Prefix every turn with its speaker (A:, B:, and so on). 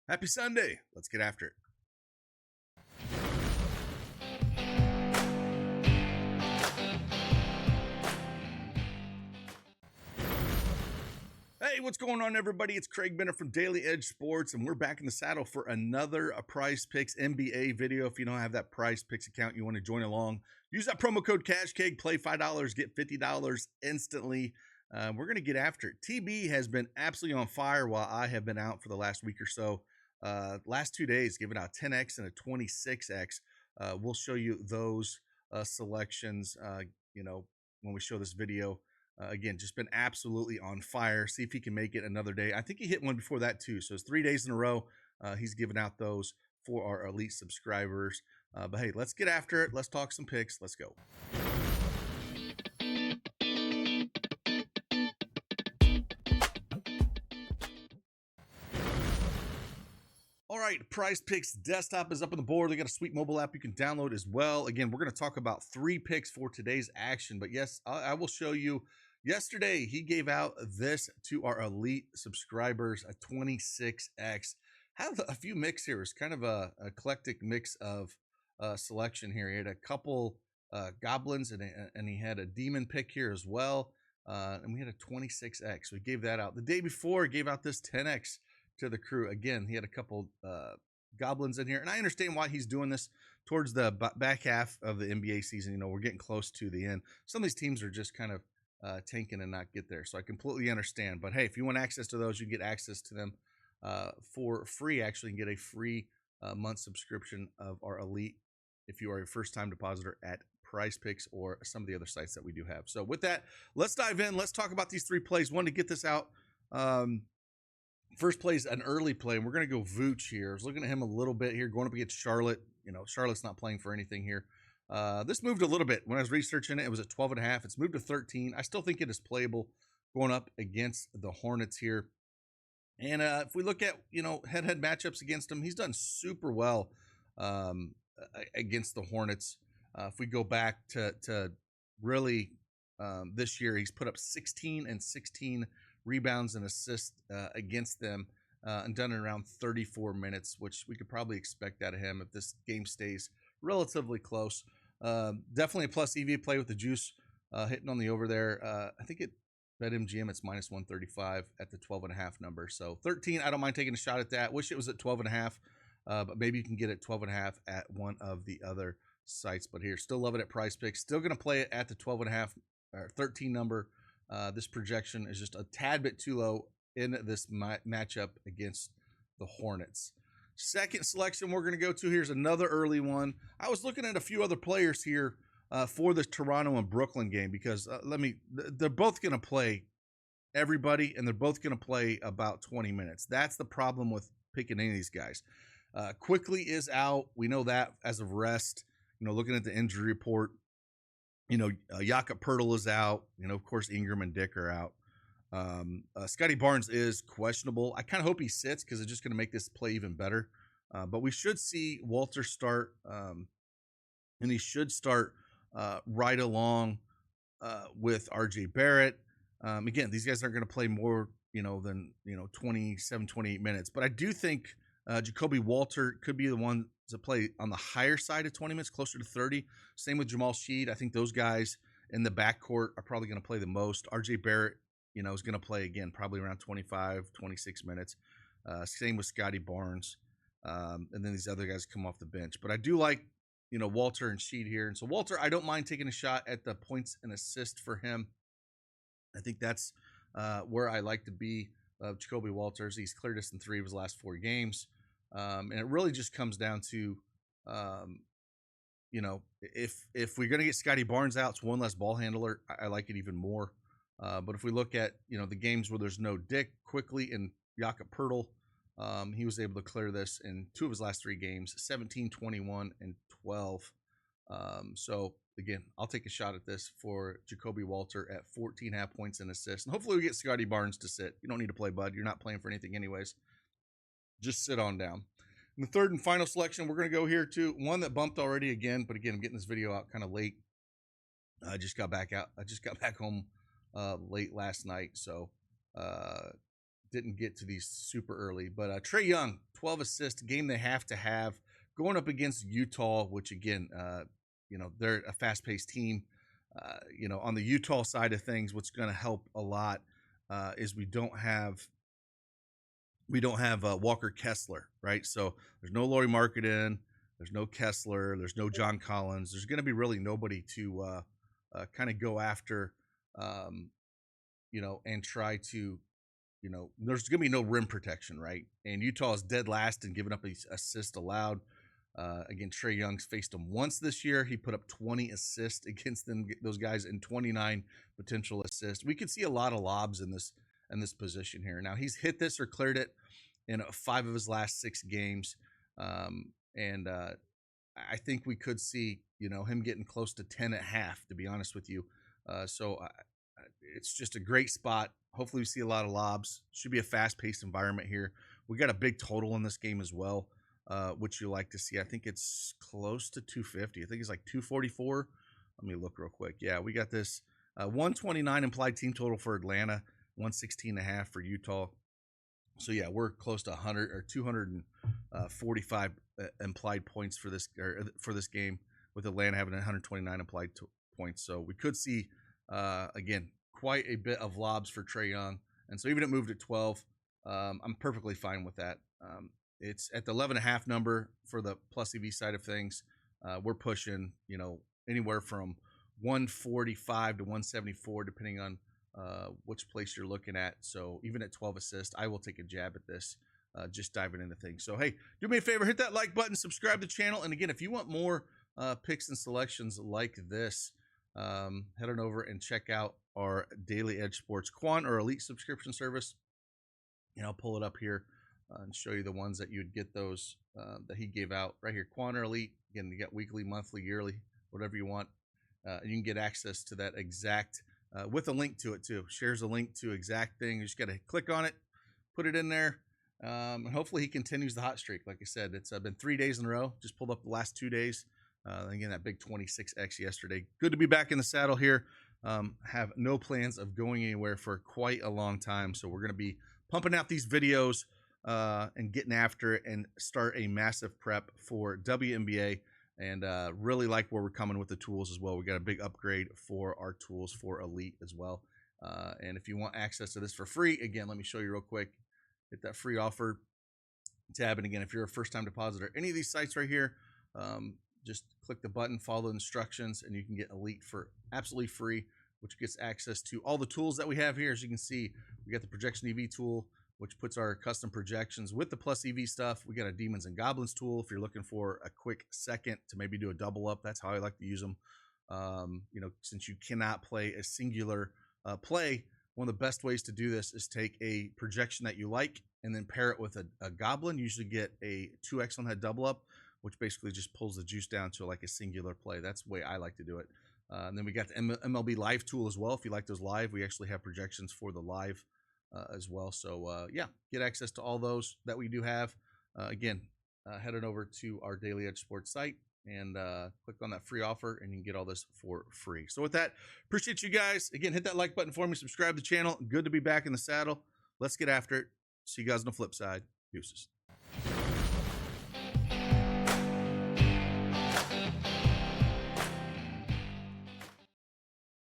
A: Happy Sunday. Let's get after it. Hey, what's going on, everybody? It's Craig Bennett from Daily Edge Sports, and we're back in the saddle for another PrizePicks NBA video. If you don't have that PrizePicks account, you want to join along, use that promo code CashKeg, play $5, get $50 instantly. We're going to get after it. TB has been absolutely on fire while I have been out for the last week or so. Last 2 days, giving out 10X and a 26X. We'll show you those selections, when we show this video. Again, just been absolutely on fire. See if he can make it another day. I think he hit one before that too. So it's 3 days in a row. He's giving out those for our elite subscribers. But hey, let's get after it. Let's talk some picks. Let's go. All right, PrizePicks desktop is up on the board. They got a sweet mobile app you can download as well. Again, we're going to talk about 3 picks for today's action. But yes, I will show you. Yesterday, he gave out this to our elite subscribers, a 26X. Have a few mix here. It's kind of a eclectic mix of selection here. He had a couple goblins and he had a demon pick here as well. And we had a 26X. So he gave that out. The day before, he gave out this 10X to the crew. Again, he had a couple goblins in here. And I understand why he's doing this towards the back half of the NBA season. You know, we're getting close to the end. Some of these teams are just kind of tanking and not get there. So I completely understand. But hey, if you want access to those, you can get access to them for free. Actually, you can get a free month subscription of our elite if you are a first-time depositor at PrizePicks or some of the other sites that we do have. So with that, let's dive in. Let's talk about these 3 plays. One, to get this out. First play is an early play, and we're going to go Vooch here. I was looking at him a little bit here, going up against Charlotte. You know, Charlotte's not playing for anything here. This moved a little bit. When I was researching it, it was at 12.5. It's moved to 13. I still think it is playable going up against the Hornets here. And if we look at, head-to-head matchups against him, he's done super well against the Hornets. If we go back to really this year, he's put up 16 and 16 rebounds and assists against them and done in around 34 minutes, which we could probably expect out of him if this game stays relatively close. Definitely a plus EV play with the juice hitting on the over there. I think at BetMGM it's minus 135 at the 12.5 number. So 13, I don't mind taking a shot at that. Wish it was at 12.5, but maybe you can get it 12.5 at one of the other sites. But here, still love it at PrizePicks. Still going to play it at the 12.5 or 13 number. This projection is just a tad bit too low in this matchup against the Hornets. Second selection we're going to go to here is another early one. I was looking at a few other players here for the Toronto and Brooklyn game because they're both going to play everybody, and they're both going to play about 20 minutes. That's the problem with picking any of these guys. Quickly is out. We know that as of rest. Looking at the injury report, Jakob Poeltl is out. Of course, Ingram and Dick are out. Scotty Barnes is questionable. I kind of hope he sits because it's just going to make this play even better. But we should see Walter start, and he should start right along with RJ Barrett. Again, these guys aren't going to play more, than 27, 28 minutes. But I do think Jacoby Walter could be the one to play on the higher side of 20 minutes, closer to 30. Same with Jamal Sheed. I think those guys in the backcourt are probably going to play the most. RJ Barrett, is going to play again, probably around 25, 26 minutes. Same with Scotty Barnes. And then these other guys come off the bench. But I do like, Walter and Sheed here. And so Walter, I don't mind taking a shot at the points and assist for him. I think that's where I like to be. Jacoby Walters, he's cleared us in 3 of his last 4 games. And it really just comes down to, if we're going to get Scotty Barnes out, it's one less ball handler. I like it even more. But if we look at, the games where there's no Dick, Quickly and Jakob Poeltl, he was able to clear this in 2 of his last 3 games, 17, 21, and 12. So again, I'll take a shot at this for Jacoby Walter at 14.5 points and assists. And hopefully we get Scotty Barnes to sit. You don't need to play, bud. You're not playing for anything anyways. Just sit on down. In the third and final selection, we're going to go here to one that bumped already again. But again, I'm getting this video out kind of late. I just got back home late last night. So didn't get to these super early. But Trey Young, 12 assists, game they have to have, going up against Utah, which again, they're a fast-paced team. On the Utah side of things, what's going to help a lot is we don't have Walker Kessler, right? So there's no Lauri Markkanen, there's no Kessler, there's no John Collins. There's going to be really nobody to kind of go after, and try to, there's going to be no rim protection, right? And Utah is dead last in giving up assists allowed. Again, Trey Young's faced them once this year. He put up 20 assists against those guys, and 29 potential assists. We could see a lot of lobs in this position here. Now, he's hit this or cleared it in 5 of his last 6 games. I think we could see, him getting close to 10 at half, to be honest with you. It's just a great spot. Hopefully we see a lot of lobs. Should be a fast-paced environment here. We got a big total in this game as well, which you like to see. I think it's close to 250. I think it's like 244. Let me look real quick. Yeah, we got this 129 implied team total for Atlanta, 116.5 for Utah. So yeah, we're close to 100 or 245 implied points for this game, with Atlanta having 129 implied points. So we could see again quite a bit of lobs for Trey Young, and so even if it moved at 12, I'm perfectly fine with that. It's at the 11.5 number for the plus EV side of things. We're pushing, anywhere from 145 to 174, depending on which place you're looking at. So even at 12 assists, I will take a jab at this, just diving into things. So, hey, do me a favor, hit that like button, subscribe to the channel. And again, if you want more picks and selections like this, head on over and check out our Daily Edge Sports Quant or Elite subscription service. And I'll pull it up here and show you the ones that you'd get those that he gave out right here. Quant or Elite. Again, you got weekly, monthly, yearly, whatever you want. And you can get access to that exact with a link to it too. Shares a link to exact thing. You just got to click on it, put it in there, and hopefully he continues the hot streak. Like I said, it's been 3 days in a row. Just pulled up the last 2 days. Again, that big 26x yesterday. Good to be back in the saddle here. Have no plans of going anywhere for quite a long time. So we're going to be pumping out these videos and getting after it and start a massive prep for WNBA. And really like where we're coming with the tools as well. We got a big upgrade for our tools for Elite as well. And if you want access to this for free, again, let me show you real quick. Hit that free offer tab. And again, if you're a first-time depositor, any of these sites right here, just click the button, follow the instructions, and you can get Elite for absolutely free, which gets access to all the tools that we have here. As you can see, we got the Projection EV tool, which puts our custom projections with the plus EV stuff. We got a Demons and Goblins tool if you're looking for a quick second to maybe do a double up. That's how I like to use them. Since you cannot play a singular play, one of the best ways to do this is take a projection that you like and then pair it with a Goblin. You usually get a 2x on that double up, which basically just pulls the juice down to like a singular play. That's the way I like to do it. And then we got the MLB Live tool as well. If you like those live, we actually have projections for the live as well. So yeah, get access to all those that we do have. Again, head on over to our Daily Edge Sports site and click on that free offer, and you can get all this for free. So with that, appreciate you guys. Again, hit that like button for me, subscribe to the channel. Good to be back in the saddle. Let's get after it. See you guys on the flip side. Deuces.